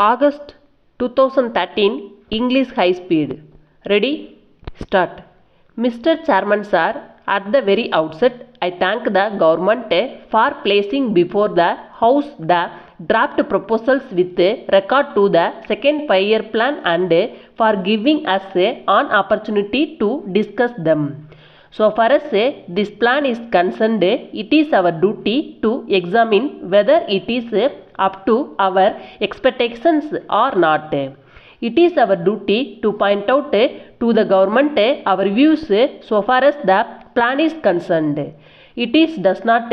August 2013 English High Speed. Ready? Start. Mr. Chairman Sir, at the very outset, I thank the government for placing before the House the draft proposals with regard to the second 5-year plan and for giving us an opportunity to discuss them. So far as this plan is concerned, it is our duty to examine whether it is up to our expectations or not. It is our duty to point out to the government our views so far as the plan is concerned. It does not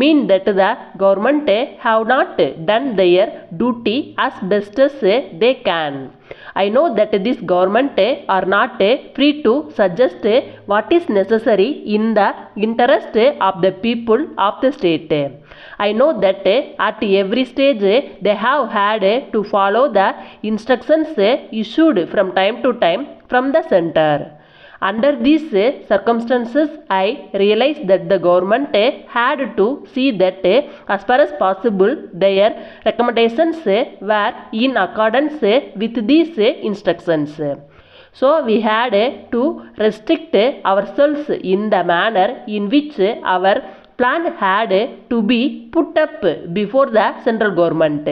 mean that the government have not done their duty as best as they can. I know that this government are not free to suggest what is necessary in the interest of the people of the state. I know that at every stage they have had to follow the instructions issued from time to time from the center. Under these circumstances, I realized that the government had to see that as far as possible their recommendations were in accordance with these instructions. So we had to restrict ourselves in the manner in which our plan had to be put up before the central government.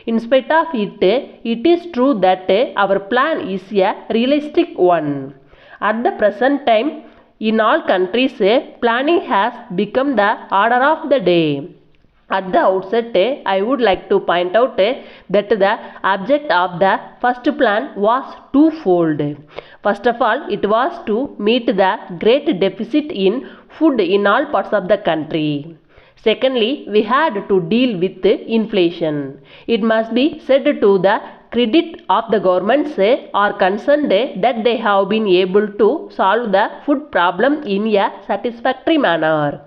In spite of it, it is true that our plan is a realistic one. At the present time, in all countries, planning has become the order of the day. At the outset, I would like to point out that the object of the first plan was twofold. First of all, it was to meet the great deficit in food in all parts of the country. Secondly, we had to deal with inflation. It must be said to the credit of the governments are concerned that they have been able to solve the food problem in a satisfactory manner.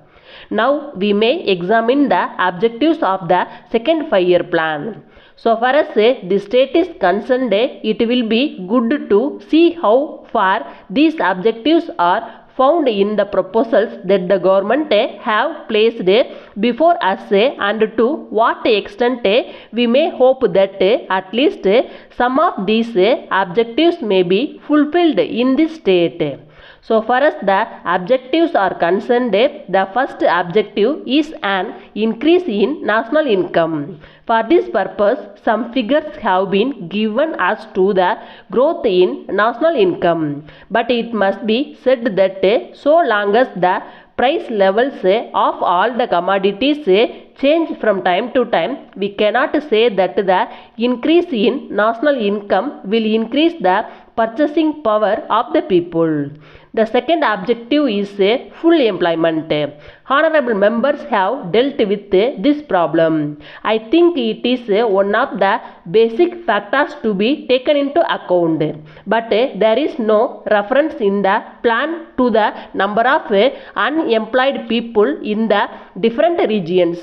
Now we may examine the objectives of the second 5-year plan. So far as the state is concerned, it will be good to see how far these objectives are found in the proposals that the government have placed before us and to what extent we may hope that at least some of these objectives may be fulfilled in this state. So far as the objectives are concerned, the first objective is an increase in national income. For this purpose, some figures have been given as to the growth in national income. But it must be said that so long as the price levels of all the commodities change from time to time, we cannot say that the increase in national income will increase the purchasing power of the people. The second objective is full employment. Honorable members have dealt with this problem. I think it is one of the basic factors to be taken into account. But there is no reference in the plan to the number of unemployed people in the different regions.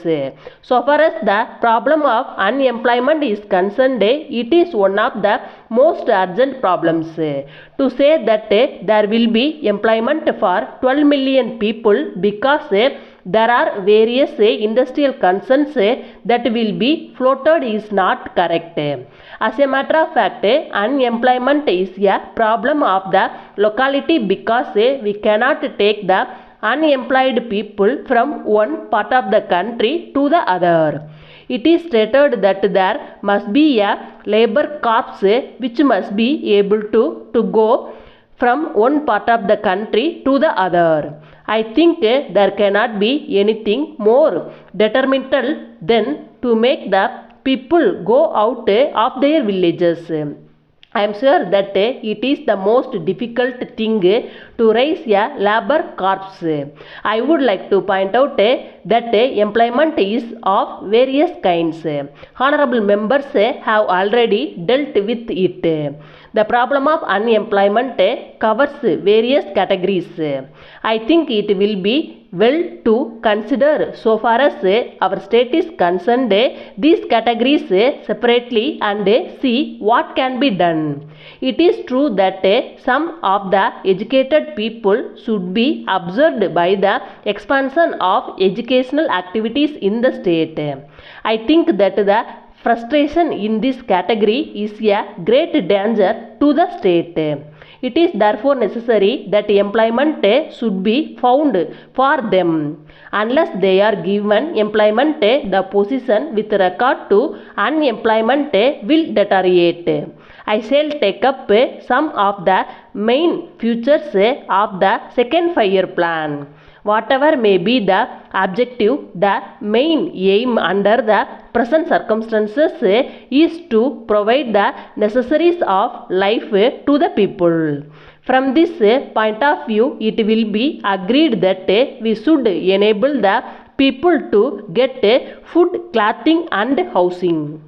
So far as the problem of unemployment is concerned, it is one of the most urgent problems. To say that there will be employment for 12 million people because there are various industrial concerns that will be floated is not correct. As a matter of fact, unemployment is a problem of the locality because we cannot take the unemployed people from one part of the country to the other. It is stated that there must be a labor corps which must be able to go from one part of the country to the other. I think there cannot be anything more detrimental than to make the people go out of their villages. I am sure that it is the most difficult thing to raise a labor corps. I would like to point out that employment is of various kinds. Honorable members have already dealt with it. The problem of unemployment covers various categories. I think it will be well to consider so far as our state is concerned these categories separately and see what can be done. It is true that some of the educated people should be observed by the expansion of educational activities in the state. I think that the Frustration in this category is a great danger to the state. It is therefore necessary that employment should be found for them. Unless they are given employment, the position with regard to unemployment will deteriorate. I shall take up some of the main features of the second 5-year plan. Whatever may be the objective, the main aim under the present circumstances is to provide the necessaries of life to the people. From this point of view, it will be agreed that we should enable the people to get food, clothing and housing.